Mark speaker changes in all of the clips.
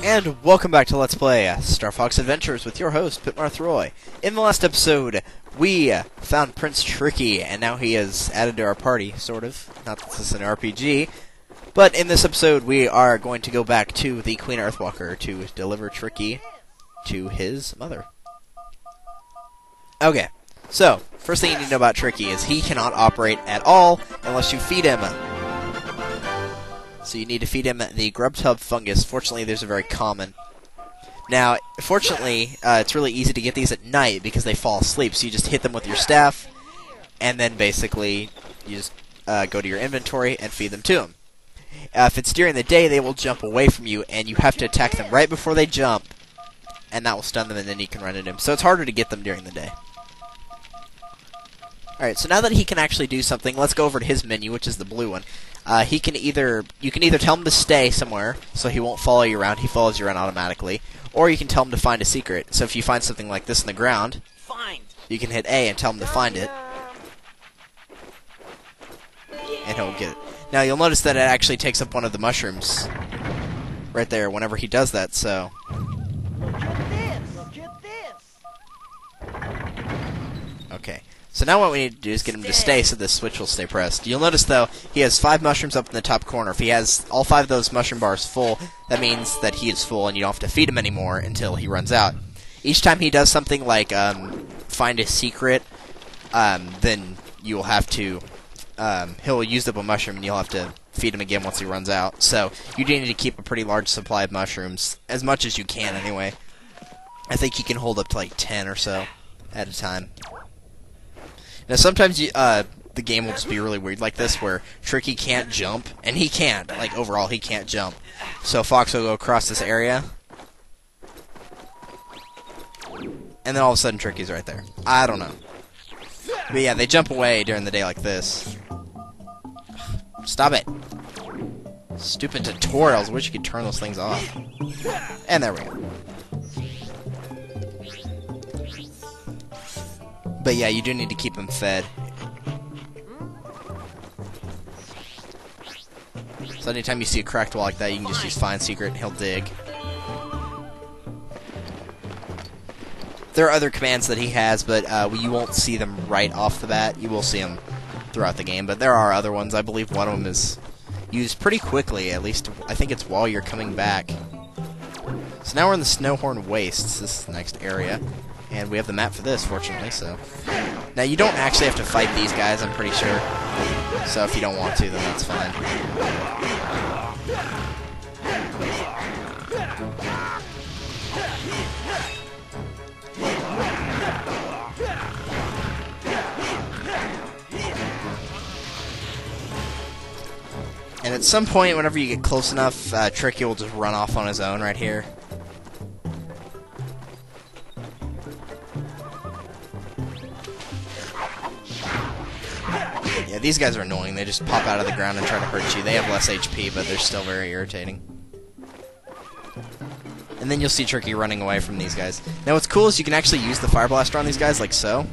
Speaker 1: And welcome back to Let's Play StarFox Adventures with your host, pitmarthroy. In the last episode, we found Prince Tricky, and now he is added to our party, sort of. Not that this is an RPG. But in this episode, we are going to go back to the Queen Earthwalker to deliver Tricky to his mother. Okay, so, first thing you need to know about Tricky is he cannot operate at all unless you feed him. So you need to feed him the grub tub fungus. Fortunately, there's a very common. Now, fortunately, it's really easy to get these at night because they fall asleep. So you just hit them with your staff, and then basically you just go to your inventory and feed them to them. If it's during the day, they will jump away from you, and you have to attack them right before they jump, and that will stun them, and then you can run into them. So it's harder to get them during the day. Alright, so now that he can actually do something, let's go over to his menu, which is the blue one. You can either tell him to stay somewhere, so he won't follow you around. He follows you around automatically. Or you can tell him to find a secret. So if you find something like this in the ground, you can hit A and tell him to find it. And he'll get it. Now you'll notice that it actually takes up one of the mushrooms right there whenever he does that, so... Okay. So now what we need to do is get him to stay so this switch will stay pressed. You'll notice, though, he has 5 mushrooms up in the top corner. If he has all 5 of those mushroom bars full, that means that he is full and you don't have to feed him anymore until he runs out. Each time he does something like find a secret, then you will have to... he'll use up a mushroom and you'll have to feed him again once he runs out. So you do need to keep a pretty large supply of mushrooms, as much as you can anyway. I think he can hold up to like 10 or so at a time. Now, sometimes the game will just be really weird like this, where Tricky can't jump, and he can't. Like, overall, he can't jump. So Fox will go across this area, and then all of a sudden Tricky's right there. I don't know. But yeah, they jump away during the day like this. Stop it. Stupid tutorials. I wish you could turn those things off. And there we go. But yeah, you do need to keep him fed. So anytime you see a cracked wall like that, you can just use Find Secret and he'll dig. There are other commands that he has, but you won't see them right off the bat. You will see them throughout the game, but there are other ones. I believe one of them is used pretty quickly, at least I think it's while you're coming back. So now we're in the Snowhorn Wastes, this is the next area. And we have the map for this, fortunately, so... Now, you don't actually have to fight these guys, I'm pretty sure. So if you don't want to, then that's fine. And at some point, whenever you get close enough, Tricky will just run off on his own right here. Yeah, these guys are annoying. They just pop out of the ground and try to hurt you. They have less HP, but they're still very irritating. And then you'll see Tricky running away from these guys. Now what's cool is you can actually use the Fire Blaster on these guys, like so.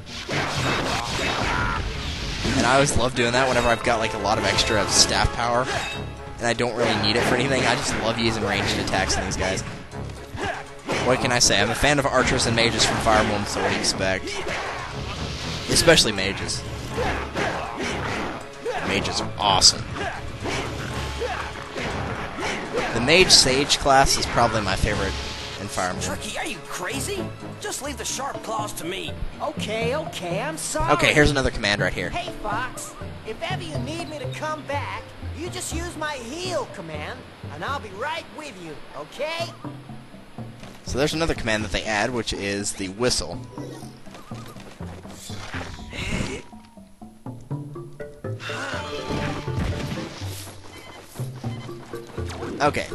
Speaker 1: And I always love doing that whenever I've got like a lot of extra staff power. And I don't really need it for anything. I just love using ranged attacks on these guys. What can I say? I'm a fan of archers and mages from Fire Emblem, so what do you expect? Especially mages. Mages are awesome. The Mage Sage class is probably my favorite in Fire Emblem.
Speaker 2: Tricky, are you crazy? Just leave the sharp claws to me. Okay, I'm sorry.
Speaker 1: Okay, here's another command right here.
Speaker 3: Hey, Fox. If ever you need me to come back, you just use my heal command, and I'll be right with you, okay?
Speaker 1: So there's another command that they add, which is the whistle. Okay,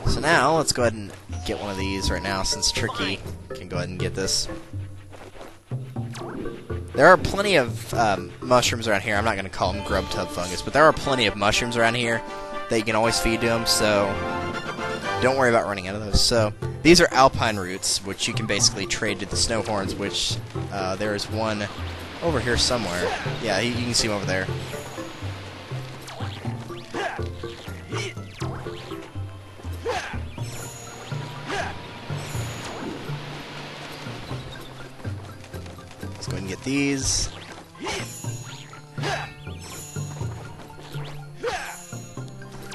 Speaker 1: so now let's go ahead and get one of these right now, since Tricky can go ahead and get this. There are plenty of mushrooms around here. I'm not going to call them grub tub fungus, but there are plenty of mushrooms around here that you can always feed to them, so don't worry about running out of those. So these are alpine roots, which you can basically trade to the snowhorns, which there is one over here somewhere. Yeah, you can see him over there. these.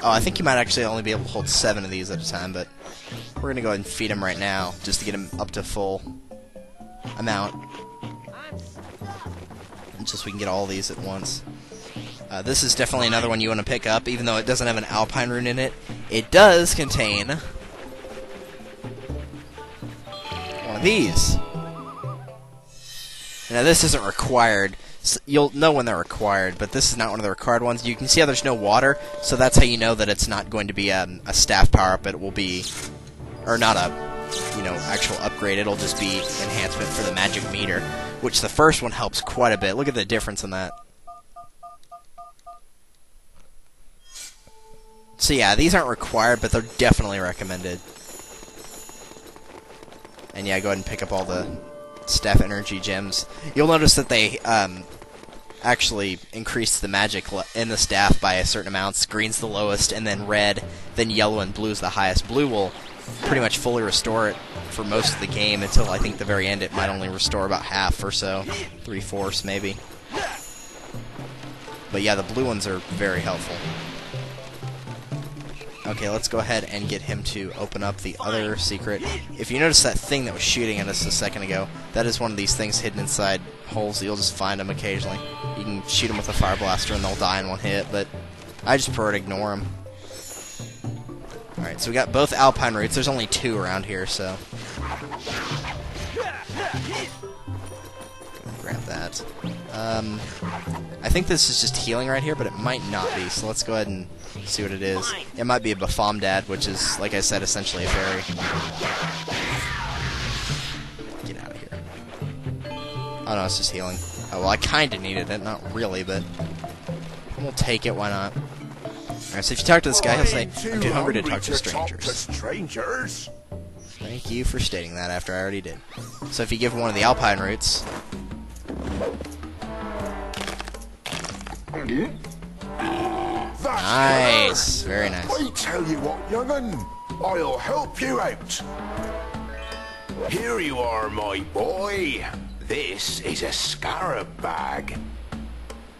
Speaker 1: Oh, I think you might actually only be able to hold 7 of these at a time, but we're going to go ahead and feed him right now, just to get him up to full amount. Just so we can get all these at once. This is definitely another one you want to pick up, even though it doesn't have an alpine rune in it. It does contain one of these. Now, this isn't required. You'll know when they're required, but this is not one of the required ones. You can see how there's no water, so that's how you know that it's not going to be a staff power-up. It will be, or not a, actual upgrade. It'll just be enhancement for the magic meter, which the first one helps quite a bit. Look at the difference in that. So yeah, these aren't required, but they're definitely recommended. And yeah, go ahead and pick up all the staff energy gems. You'll notice that they actually increase the magic in the staff by a certain amount. Green's the lowest, and then red, then yellow and blue's the highest. Blue will pretty much fully restore it for most of the game until I think the very end. It might only restore about half or so, 3/4 maybe. But yeah, the blue ones are very helpful. Okay, let's go ahead and get him to open up the other secret. If you notice that thing that was shooting at us a second ago, that is one of these things hidden inside holes. You'll just find them occasionally. You can shoot them with a fire blaster and they'll die in one hit, but I just prefer to ignore them. Alright, so we got both alpine roots. There's only 2 around here, so grab that. I think this is just healing right here, but it might not be, so let's go ahead and see what it is. It might be a Bafomdad, which is, like I said, essentially a fairy. Get out of here. Oh no, it's just healing. Oh, well, I kinda needed it, not really, but we'll take it, why not? Alright, so if you talk to this guy, he'll say, I'm too hungry to talk to strangers. Thank you for stating that after I already did. So if you give him one of the alpine roots... Nice! Very nice.
Speaker 4: I tell you what, young'un, I'll help you out. Here you are, my boy. This is a scarab bag.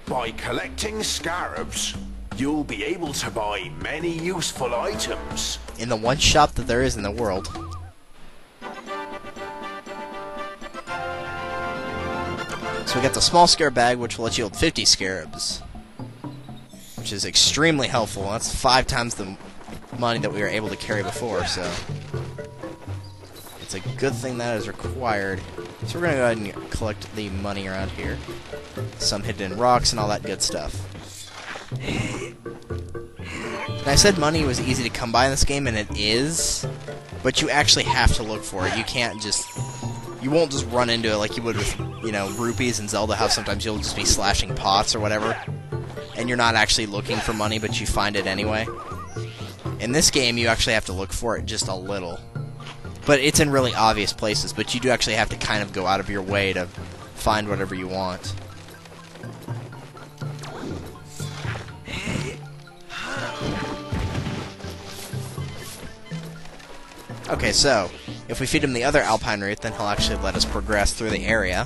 Speaker 4: By collecting scarabs, you'll be able to buy many useful items.
Speaker 1: In the one shop that there is in the world. So we got the small scarab bag, which will let you hold 50 scarabs. Which is extremely helpful. That's 5 times the money that we were able to carry before, so it's a good thing that is required. So we're going to go ahead and collect the money around here. Some hidden rocks and all that good stuff. And I said money was easy to come by in this game, and it is, but you actually have to look for it. You can't just... You won't just run into it like you would with, rupees in Zelda, how sometimes you'll just be slashing pots or whatever, and you're not actually looking for money, but you find it anyway. In this game, you actually have to look for it just a little. But it's in really obvious places, but you do actually have to kind of go out of your way to find whatever you want. Okay, so, if we feed him the other alpine root, then he'll actually let us progress through the area.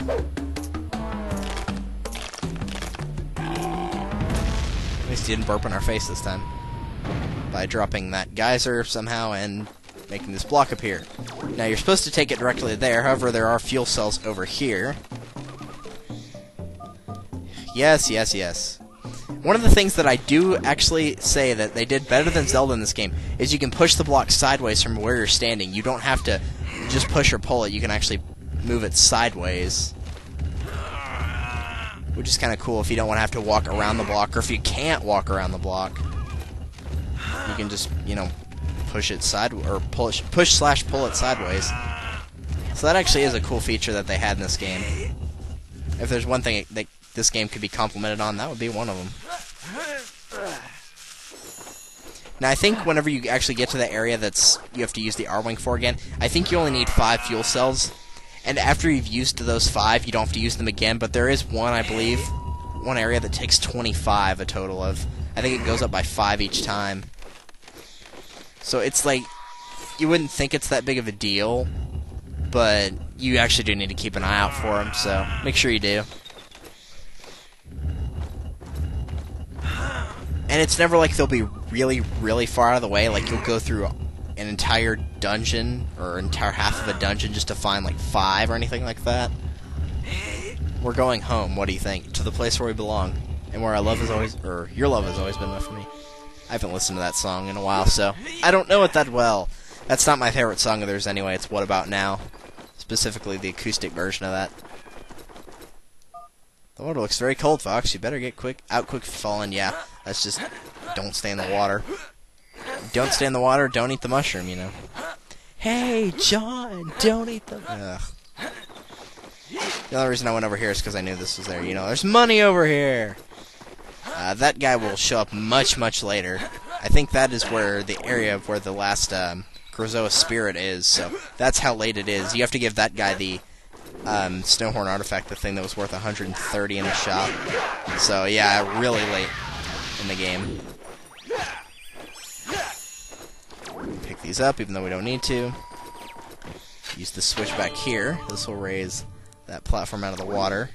Speaker 1: At least he didn't burp in our face this time. By dropping that geyser somehow and making this block appear. Now, you're supposed to take it directly there, however, there are fuel cells over here. Yes, yes, yes. One of the things that I do actually say that they did better than Zelda in this game is you can push the block sideways from where you're standing. You don't have to just push or pull it. You can actually move it sideways. Which is kind of cool if you don't want to have to walk around the block, or if you can't walk around the block. You can just, push it sideways, or push/pull it sideways. So that actually is a cool feature that they had in this game. If there's one thing that this game could be complimented on, that would be one of them. Now, I think whenever you actually get to the area you have to use the R-Wing for again, I think you only need 5 fuel cells. And after you've used those 5, you don't have to use them again, but there is one, I believe, one area that takes 25 a total of. I think it goes up by 5 each time. So it's like, you wouldn't think it's that big of a deal, but you actually do need to keep an eye out for them, so make sure you do. And it's never like they'll be really, really far out of the way, like you'll go through an entire dungeon, or entire half of a dungeon just to find like 5 or anything like that. We're going home, what do you think? To the place where we belong, and where our love has always, or your love has always been with me. I haven't listened to that song in a while, so I don't know it that well. That's not my favorite song of theirs anyway, it's What About Now. Specifically the acoustic version of that. The water looks very cold, Fox. You better get out quick if you fall in. Yeah, that's just, don't stay in the water. Don't stay in the water, don't eat the mushroom, you know. Hey, John, don't eat the... Ugh. The only reason I went over here is because I knew this was there. You know, there's money over here! That guy will show up much, much later. I think that is where the area of where the last Grizoa spirit is, so that's how late it is. You have to give that guy the Snowhorn artifact, the thing that was worth 130 in the shop. So yeah, really late in the game. Pick these up, even though we don't need to. Use the switch back here. This will raise that platform out of the water.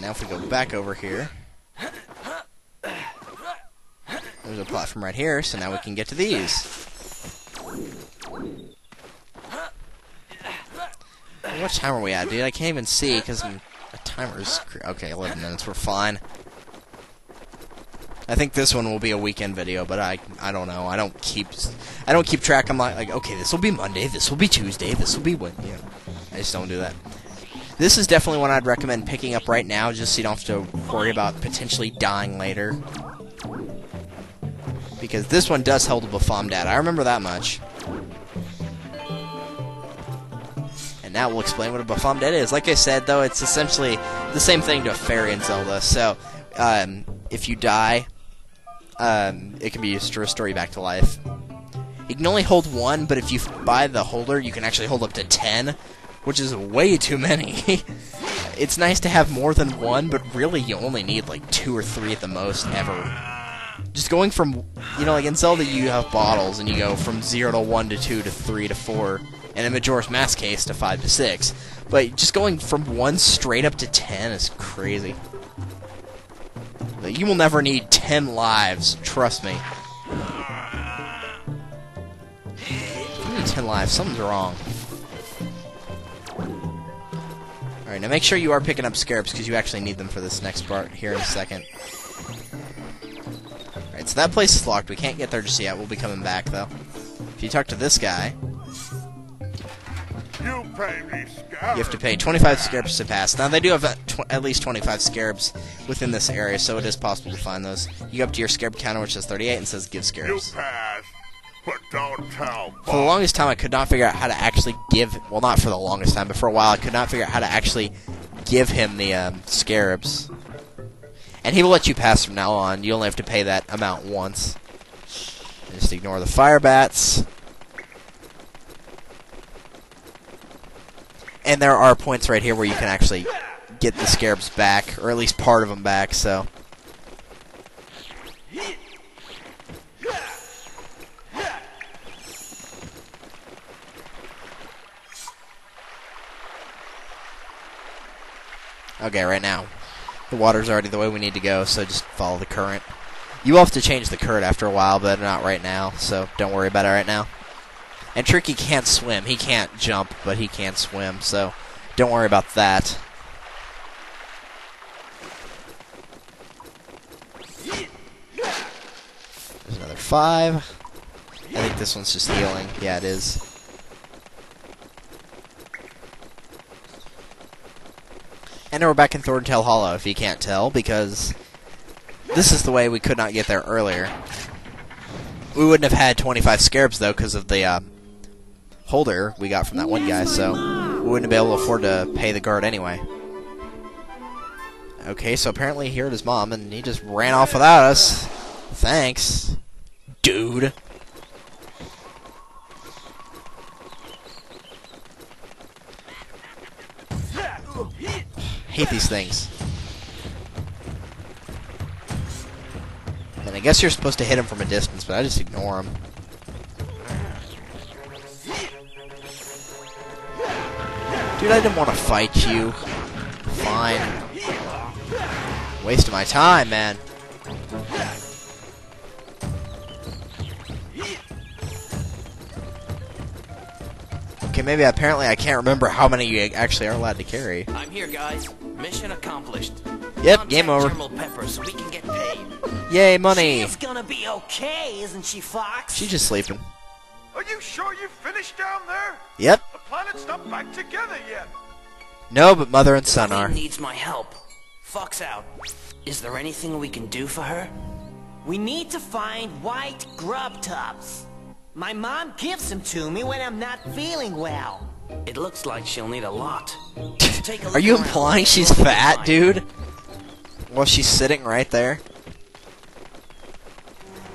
Speaker 1: Now if we go back over here, there's a platform right here, so now we can get to these. What time are we at, dude? I can't even see because the timer's... Okay, 11 minutes, we're fine. I think this one will be a weekend video, but I don't know. I don't keep track. I'm like okay, this will be Monday, this will be Tuesday, this will be Wednesday. You know, I just don't do that. This is definitely one I'd recommend picking up right now, just so you don't have to worry about potentially dying later. Because this one does hold a Bafomdad. I remember that much. And now we'll explain what a Bafomdad is. Like I said, though, it's essentially the same thing to a fairy in Zelda. So, if you die, it can be used to restore you back to life. You can only hold 1, but if you buy the holder, you can actually hold up to 10. Which is way too many. It's nice to have more than 1, but really you only need like 2 or 3 at the most ever. Just going from, you know, like in Zelda you have bottles, and you go from 0 to 1 to 2 to 3 to 4, and in Majora's Mask case to 5 to 6. But just going from 1 straight up to 10 is crazy. You will never need 10 lives, trust me. If you need 10 lives, something's wrong. Alright, now make sure you are picking up scarabs, because you actually need them for this next part here in a second. Alright, so that place is locked. We can't get there just yet. We'll be coming back, though. If you talk to this guy,
Speaker 5: you pay me scarabs.
Speaker 1: You have to pay 25 scarabs to pass. Now, they do have at least 25 scarabs within this area, so it is possible to find those. You go up to your scarab counter, which says 38, and says give scarabs.
Speaker 5: You pass, but don't tell Bob.
Speaker 1: For the longest time, I could not figure out how to actually give... Well, not for the longest time, but for a while, I could not figure out how to actually give him the scarabs. And he will let you pass from now on. You only have to pay that amount once. Just ignore the fire bats. And there are points right here where you can actually get the scarabs back, or at least part of them back, so... Okay, right now, the water's already the way we need to go, so just follow the current. You will have to change the current after a while, but not right now, so don't worry about it right now. And Tricky can't swim. He can't jump, but he can swim, so don't worry about that. There's another 5. I think this one's just healing. Yeah, it is. And now we're back in ThornTail Hollow, if you can't tell, because this is the way we could not get there earlier. We wouldn't have had 25 scarabs, though, because of the holder we got from that one guy, so we wouldn't be able to afford to pay the guard anyway. Okay, so apparently he heard his mom, and he just ran off without us. Thanks, dude. Hate these things. And I guess you're supposed to hit him from a distance, but I just ignore him. Dude, I didn't want to fight you. Fine. Wasting my time, man. Okay, maybe apparently I can't remember how many you actually are allowed to carry.
Speaker 2: I'm here, guys. Mission accomplished.
Speaker 1: Yep, game over.
Speaker 2: General Pepper so we can get paid.
Speaker 1: Yay, money!
Speaker 3: She's gonna be okay, isn't she, Fox?
Speaker 1: She's just sleeping.
Speaker 5: Are you sure you finished down there?
Speaker 1: Yep.
Speaker 5: The planet's not back together yet.
Speaker 1: No, but mother and son
Speaker 2: Queen
Speaker 1: are.
Speaker 2: needs my help. Fox out. Is there anything we can do for her?
Speaker 3: We need to find white grub tubs. My mom gives them to me when I'm not feeling well.
Speaker 2: It looks like she'll need a lot. Take a
Speaker 1: Are
Speaker 2: look
Speaker 1: you
Speaker 2: around.
Speaker 1: implying she's
Speaker 2: We'll
Speaker 1: fat,
Speaker 2: find.
Speaker 1: dude? Well, she's sitting right there.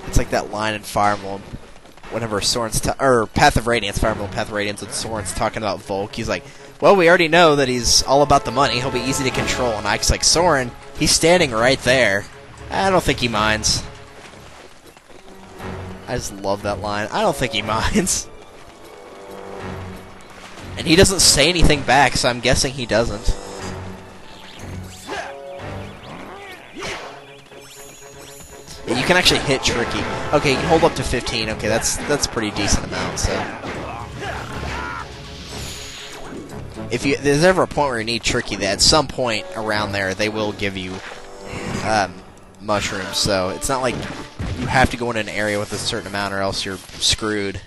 Speaker 1: It's like that line in Fire Emblem. Whenever Soren's or Path of Radiance, Fire Emblem Path of Radiance, when Soren's talking about Volk, he's like, well, we already know that he's all about the money. He'll be easy to control. And Ike's like, Soren, he's standing right there. I don't think he minds. I just love that line. I don't think he minds. And he doesn't say anything back, so I'm guessing he doesn't. Yeah, you can actually hit Tricky. Okay, you can hold up to 15. Okay, that's a pretty decent amount, so. If there's ever a point where you need Tricky, that at some point around there, they will give you mushrooms, so it's not like you have to go in an area with a certain amount or else you're screwed.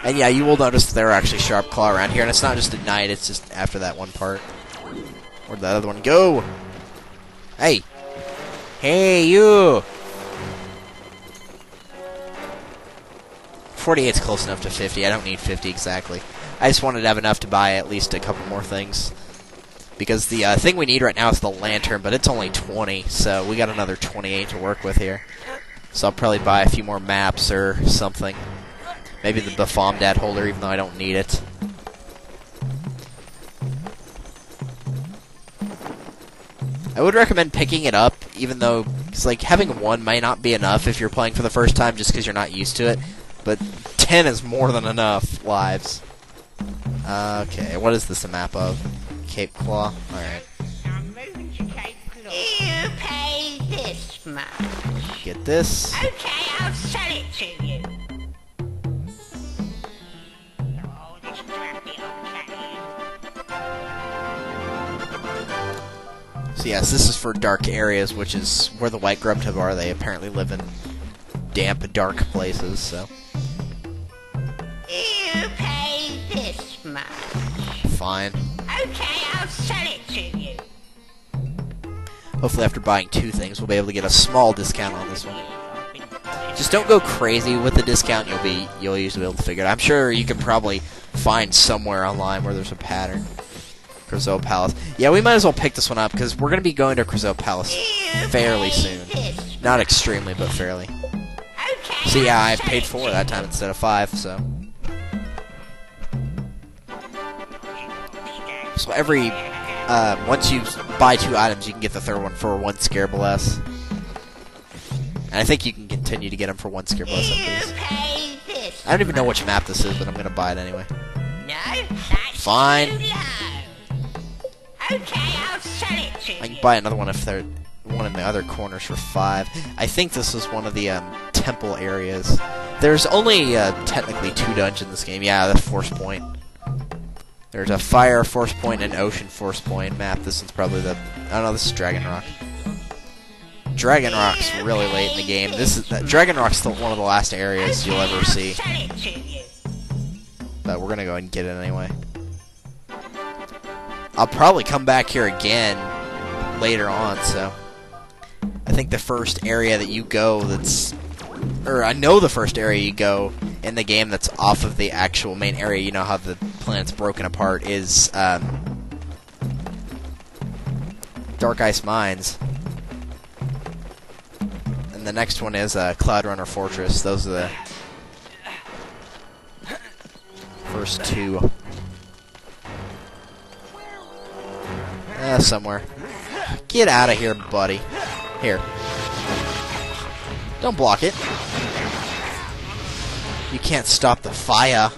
Speaker 1: And yeah, you will notice there are actually Sharp Claw around here, and it's not just at night, it's just after that one part. Where'd the other one go? Hey! Hey, you! 48's close enough to 50. I don't need 50 exactly. I just wanted to have enough to buy at least a couple more things. Because the thing we need right now is the lantern, but it's only 20, so we got another 28 to work with here. So I'll probably buy a few more maps or something. Maybe the Bafomdad holder, even though I don't need it. I would recommend picking it up, even though, cause like having one might not be enough if you're playing for the first time, just because you're not used to it. But 10 is more than enough lives. Okay, what is this a map of? Cape Claw. All right.
Speaker 6: You pay this much.
Speaker 1: Get this.
Speaker 6: Okay, I'll sell it to you. Oh, this crappy old cat.
Speaker 1: So yes, this is for dark areas, which is where the white grubtub are. They apparently live in damp, dark places, so.
Speaker 6: You pay this much.
Speaker 1: Fine.
Speaker 6: Okay, I'll sell it to you.
Speaker 1: Hopefully after buying 2 things, we'll be able to get a small discount on this one. Just don't go crazy with the discount, you'll usually be able to figure it out. I'm sure you can probably find somewhere online where there's a pattern. Krazoa Palace. Yeah, we might as well pick this one up, because we're going to be going to Krazoa Palace fairly soon. Not extremely, but fairly.
Speaker 6: Okay.
Speaker 1: So yeah, I paid 4 that time instead of 5, so. So every, once you buy 2 items, you can get the third one for 1 Scarab less. And I think you can continue to get them for 1 Scarab less at
Speaker 6: You
Speaker 1: least.
Speaker 6: pay this.
Speaker 1: I don't even know which map this is, but I'm going to buy it anyway.
Speaker 6: No, that's
Speaker 1: Fine.
Speaker 6: too low. Okay, I'll sell it to
Speaker 1: I can
Speaker 6: you.
Speaker 1: buy another one if there's one in the other corners for 5. I think this is one of the temple areas. There's only technically 2 dungeons in this game. Yeah, the Force Point. There's a Fire Force Point and Ocean Force Point map. This one's probably the... Oh no, this is Dragon Rock. Dragon Rock's really late in the game. This is Dragon Rock's one of the last areas you'll ever see.
Speaker 6: Sell it to you.
Speaker 1: But we're gonna go ahead and get it anyway. I'll probably come back here again later on, so... I think the first area that you go that's... Or I know the first area you go in the game that's off of the actual main area, you know how the planet's broken apart, is Dark Ice Mines. And the next one is Cloud Runner Fortress. Those are the first 2. Somewhere. Get out of here, buddy. Here. Don't block it. You can't stop the fire.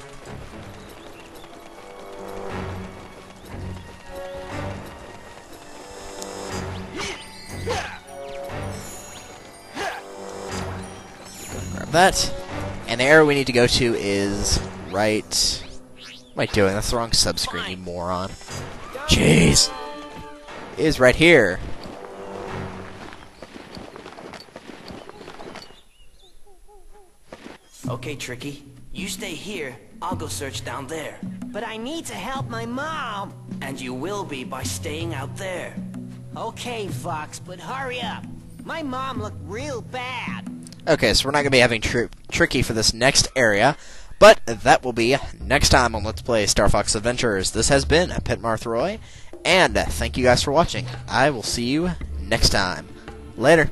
Speaker 1: Grab that. And the area we need to go to is right... What am I doing? That's the wrong subscreen, you moron. Jeez! It is right here.
Speaker 2: Okay, Tricky. You stay here. I'll go search down there.
Speaker 3: But I need to help my mom.
Speaker 2: And you will be by staying out there.
Speaker 3: Okay, Fox, but hurry up. My mom looked real bad.
Speaker 1: Okay, so we're not going to be having Tricky for this next area, but that will be next time on Let's Play Star Fox Adventures. This has been pitmarthroy, and thank you guys for watching. I will see you next time. Later.